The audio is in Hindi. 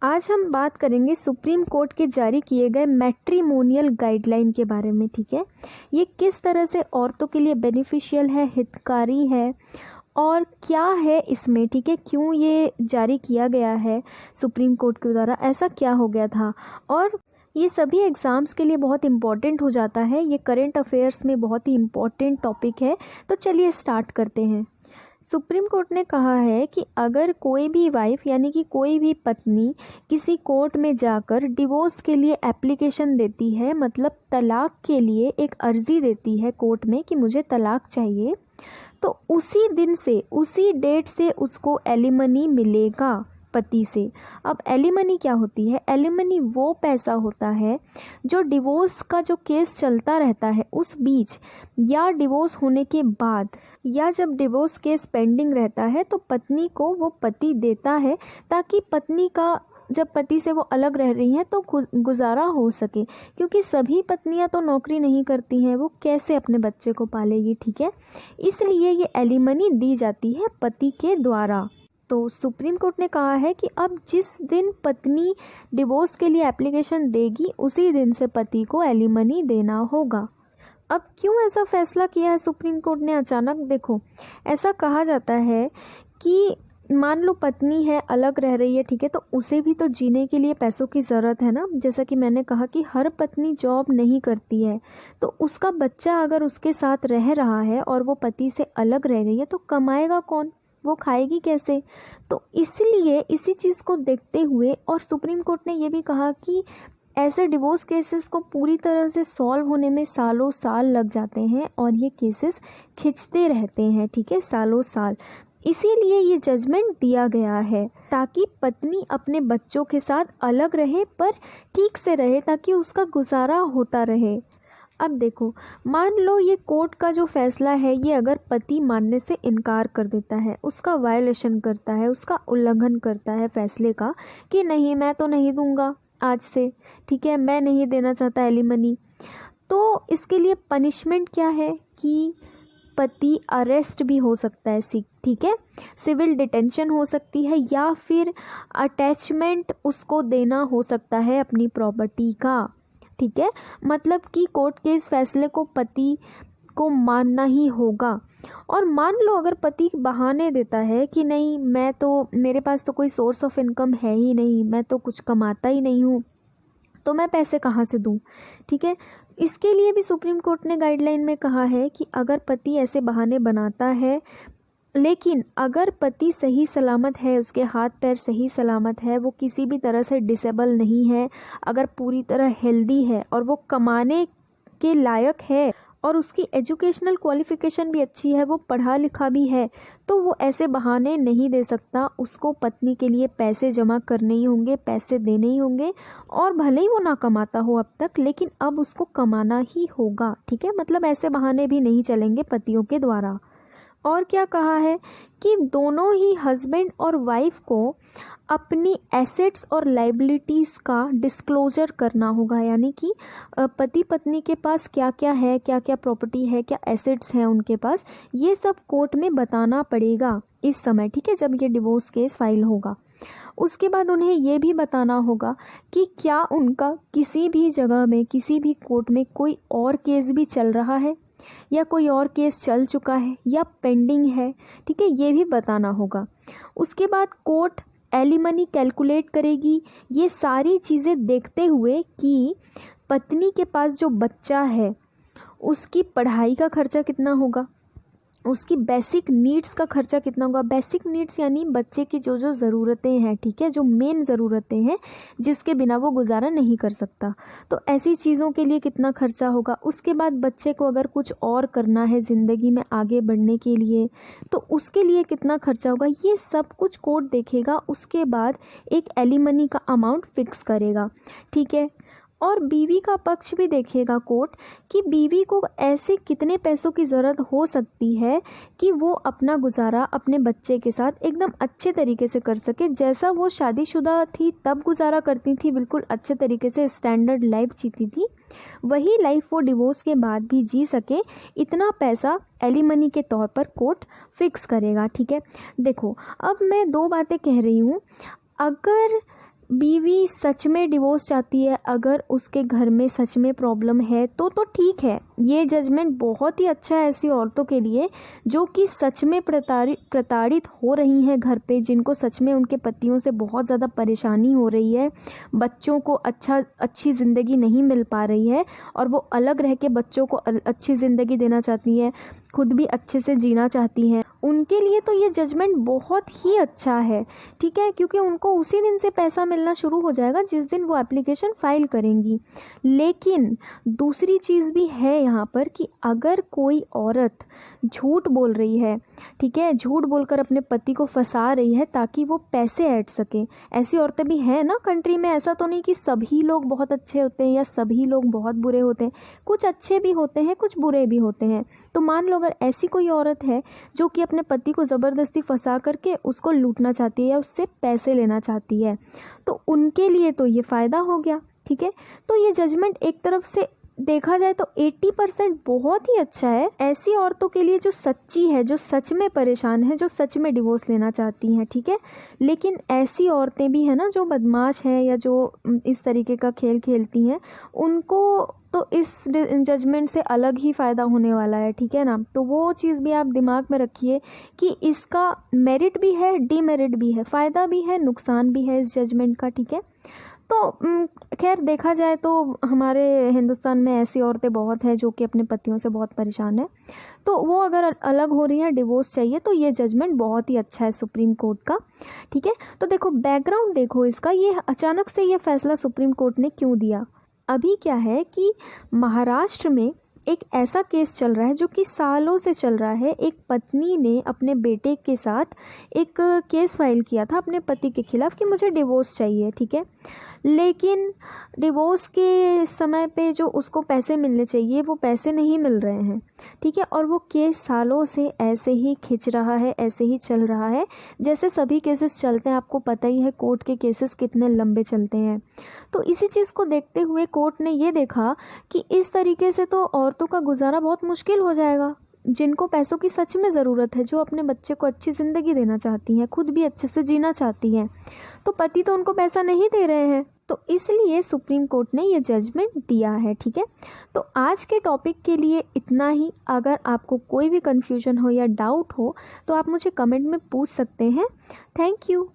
आज हम बात करेंगे सुप्रीम कोर्ट के जारी किए गए मैट्रिमोनियल गाइडलाइन के बारे में। ठीक है, ये किस तरह से औरतों के लिए बेनिफिशियल है, हितकारी है और क्या है इसमें। ठीक है, क्यों ये जारी किया गया है सुप्रीम कोर्ट के द्वारा, ऐसा क्या हो गया था। और ये सभी एग्ज़ाम्स के लिए बहुत इम्पॉर्टेंट हो जाता है, ये करंट अफेयर्स में बहुत ही इम्पॉर्टेंट टॉपिक है। तो चलिए स्टार्ट करते हैं। सुप्रीम कोर्ट ने कहा है कि अगर कोई भी वाइफ यानी कि कोई भी पत्नी किसी कोर्ट में जाकर डिवोर्स के लिए एप्लीकेशन देती है, मतलब तलाक के लिए एक अर्ज़ी देती है कोर्ट में कि मुझे तलाक चाहिए, तो उसी दिन से, उसी डेट से उसको एलिमनी मिलेगा पति से। अब एलिमनी क्या होती है? एलिमनी वो पैसा होता है जो डिवोर्स का जो केस चलता रहता है उस बीच या डिवोर्स होने के बाद या जब डिवोर्स केस पेंडिंग रहता है तो पत्नी को वो पति देता है, ताकि पत्नी का जब पति से वो अलग रह रही हैं तो गुजारा हो सके, क्योंकि सभी पत्नियां तो नौकरी नहीं करती हैं, वो कैसे अपने बच्चे को पालेगी। ठीक है, इसलिए ये एलिमनी दी जाती है पति के द्वारा। तो सुप्रीम कोर्ट ने कहा है कि अब जिस दिन पत्नी डिवोर्स के लिए एप्लीकेशन देगी उसी दिन से पति को एलिमनी देना होगा। अब क्यों ऐसा फैसला किया है सुप्रीम कोर्ट ने अचानक? देखो, ऐसा कहा जाता है कि मान लो पत्नी है, अलग रह रही है, ठीक है, तो उसे भी तो जीने के लिए पैसों की ज़रूरत है ना। जैसा कि मैंने कहा कि हर पत्नी जॉब नहीं करती है, तो उसका बच्चा अगर उसके साथ रह रहा है और वो पति से अलग रह रही है तो कमाएगा कौन, वो खाएगी कैसे। तो इसलिए इसी चीज़ को देखते हुए और सुप्रीम कोर्ट ने ये भी कहा कि ऐसे डिवोर्स केसेस को पूरी तरह से सॉल्व होने में सालों साल लग जाते हैं और ये केसेस खिंचते रहते हैं, ठीक है, सालों साल। इसीलिए ये जजमेंट दिया गया है ताकि पत्नी अपने बच्चों के साथ अलग रहे पर ठीक से रहे, ताकि उसका गुजारा होता रहे। अब देखो, मान लो ये कोर्ट का जो फैसला है ये अगर पति मानने से इनकार कर देता है, उसका वायलेशन करता है, उसका उल्लंघन करता है फैसले का कि नहीं मैं तो नहीं दूंगा आज से, ठीक है, मैं नहीं देना चाहता एलिमनी, तो इसके लिए पनिशमेंट क्या है कि पति अरेस्ट भी हो सकता है, ठीक है, सिविल डिटेंशन हो सकती है या फिर अटैचमेंट उसको देना हो सकता है अपनी प्रॉपर्टी का। ठीक है, मतलब कि कोर्ट के इस फैसले को पति को मानना ही होगा। और मान लो अगर पति बहाने देता है कि नहीं मैं तो, मेरे पास तो कोई सोर्स ऑफ इनकम है ही नहीं, मैं तो कुछ कमाता ही नहीं हूँ, तो मैं पैसे कहाँ से दूँ। ठीक है, इसके लिए भी सुप्रीम कोर्ट ने गाइडलाइन में कहा है कि अगर पति ऐसे बहाने बनाता है, लेकिन अगर पति सही सलामत है, उसके हाथ पैर सही सलामत है, वो किसी भी तरह से डिसेबल नहीं है, अगर पूरी तरह हेल्दी है और वो कमाने के लायक है और उसकी एजुकेशनल क्वालिफिकेशन भी अच्छी है, वो पढ़ा लिखा भी है, तो वो ऐसे बहाने नहीं दे सकता। उसको पत्नी के लिए पैसे जमा करने ही होंगे, पैसे देने ही होंगे, और भले ही वो ना कमाता हो अब तक, लेकिन अब उसको कमाना ही होगा। ठीक है, मतलब ऐसे बहाने भी नहीं चलेंगे पतियों के द्वारा। और क्या कहा है कि दोनों ही हस्बैंड और वाइफ को अपनी एसेट्स और लाइबिलिटीज़ का डिस्क्लोजर करना होगा, यानी कि पति पत्नी के पास क्या क्या है, क्या क्या प्रॉपर्टी है, क्या एसेट्स हैं उनके पास, ये सब कोर्ट में बताना पड़ेगा इस समय। ठीक है, जब ये डिवोर्स केस फाइल होगा उसके बाद उन्हें ये भी बताना होगा कि क्या उनका किसी भी जगह में, किसी भी कोर्ट में कोई और केस भी चल रहा है या कोई और केस चल चुका है या पेंडिंग है। ठीक है, ये भी बताना होगा। उसके बाद कोर्ट एलिमनी कैलकुलेट करेगी, ये सारी चीज़ें देखते हुए कि पत्नी के पास जो बच्चा है उसकी पढ़ाई का खर्चा कितना होगा, उसकी बेसिक नीड्स का खर्चा कितना होगा। बेसिक नीड्स यानी बच्चे की जो जो ज़रूरतें हैं, ठीक है, जो मेन ज़रूरतें हैं जिसके बिना वो गुजारा नहीं कर सकता, तो ऐसी चीज़ों के लिए कितना खर्चा होगा। उसके बाद बच्चे को अगर कुछ और करना है ज़िंदगी में आगे बढ़ने के लिए तो उसके लिए कितना खर्चा होगा, ये सब कुछ कोर्ट देखेगा। उसके बाद एक एलिमनी का अमाउंट फिक्स करेगा। ठीक है, और बीवी का पक्ष भी देखेगा कोर्ट कि बीवी को ऐसे कितने पैसों की ज़रूरत हो सकती है कि वो अपना गुजारा अपने बच्चे के साथ एकदम अच्छे तरीके से कर सके, जैसा वो शादीशुदा थी तब गुजारा करती थी, बिल्कुल अच्छे तरीके से स्टैंडर्ड लाइफ जीती थी, वही लाइफ वो डिवोर्स के बाद भी जी सके, इतना पैसा एलिमनी के तौर पर कोर्ट फिक्स करेगा। ठीक है, देखो अब मैं दो बातें कह रही हूँ। अगर बीवी सच में डिवोर्स चाहती है, अगर उसके घर में सच में प्रॉब्लम है तो ठीक है। ये जजमेंट बहुत ही अच्छा है ऐसी औरतों के लिए जो कि सच में प्रताड़ित हो रही हैं घर पे, जिनको सच में उनके पतियों से बहुत ज़्यादा परेशानी हो रही है, बच्चों को अच्छी ज़िंदगी नहीं मिल पा रही है और वो अलग रह के बच्चों को अच्छी ज़िंदगी देना चाहती हैं, खुद भी अच्छे से जीना चाहती हैं। उनके लिए तो ये जजमेंट बहुत ही अच्छा है, ठीक है, क्योंकि उनको उसी दिन से पैसा मिलना शुरू हो जाएगा जिस दिन वो एप्लीकेशन फाइल करेंगी। लेकिन दूसरी चीज़ भी है यहाँ पर कि अगर कोई औरत झूठ बोल रही है, ठीक है, झूठ बोलकर अपने पति को फंसा रही है ताकि वो पैसे ऐड सके, ऐसी औरतें भी हैं ना कंट्री में। ऐसा तो नहीं कि सभी लोग बहुत अच्छे होते हैं या सभी लोग बहुत बुरे होते हैं, कुछ अच्छे भी होते हैं, कुछ बुरे भी होते हैं। तो मान लो अगर ऐसी कोई औरत है जो कि अपने पति को ज़बरदस्ती फंसा करके उसको लूटना चाहती है या उससे पैसे लेना चाहती है, तो उनके लिए तो ये फ़ायदा हो गया, ठीक है। तो ये जजमेंट एक तरफ से देखा जाए तो 80% बहुत ही अच्छा है ऐसी औरतों के लिए जो सच्ची है, जो सच में परेशान है, जो सच में डिवोर्स लेना चाहती हैं, ठीक है। लेकिन ऐसी औरतें भी हैं ना जो बदमाश हैं या जो इस तरीके का खेल खेलती हैं, उनको तो इस जजमेंट से अलग ही फ़ायदा होने वाला है, ठीक है ना। तो वो चीज़ भी आप दिमाग में रखिए कि इसका मेरिट भी है, डीमेरिट भी है, फ़ायदा भी है, नुकसान भी है इस जजमेंट का, ठीक है। तो खैर देखा जाए तो हमारे हिंदुस्तान में ऐसी औरतें बहुत हैं जो कि अपने पतियों से बहुत परेशान है, तो वो अगर अलग हो रही हैं, डिवोर्स चाहिए, तो ये जजमेंट बहुत ही अच्छा है सुप्रीम कोर्ट का, ठीक है। तो देखो बैकग्राउंड देखो इसका, ये अचानक से ये फैसला सुप्रीम कोर्ट ने क्यों दिया। अभी क्या है कि महाराष्ट्र में एक ऐसा केस चल रहा है जो कि सालों से चल रहा है। एक पत्नी ने अपने बेटे के साथ एक केस फाइल किया था अपने पति के खिलाफ कि मुझे डिवोर्स चाहिए, ठीक है। लेकिन डिवोर्स के समय पे जो उसको पैसे मिलने चाहिए वो पैसे नहीं मिल रहे हैं, ठीक है। और वो केस सालों से ऐसे ही खिंच रहा है, ऐसे ही चल रहा है जैसे सभी केसेस चलते हैं। आपको पता ही है कोर्ट के केसेस कितने लंबे चलते हैं। तो इसी चीज़ को देखते हुए कोर्ट ने ये देखा कि इस तरीके से तो औरतों का गुजारा बहुत मुश्किल हो जाएगा, जिनको पैसों की सच में ज़रूरत है, जो अपने बच्चे को अच्छी ज़िंदगी देना चाहती हैं, खुद भी अच्छे से जीना चाहती हैं, तो पति तो उनको पैसा नहीं दे रहे हैं। तो इसलिए सुप्रीम कोर्ट ने ये जजमेंट दिया है, ठीक है। तो आज के टॉपिक के लिए इतना ही। अगर आपको कोई भी कन्फ्यूजन हो या डाउट हो तो आप मुझे कमेंट में पूछ सकते हैं। Thank you.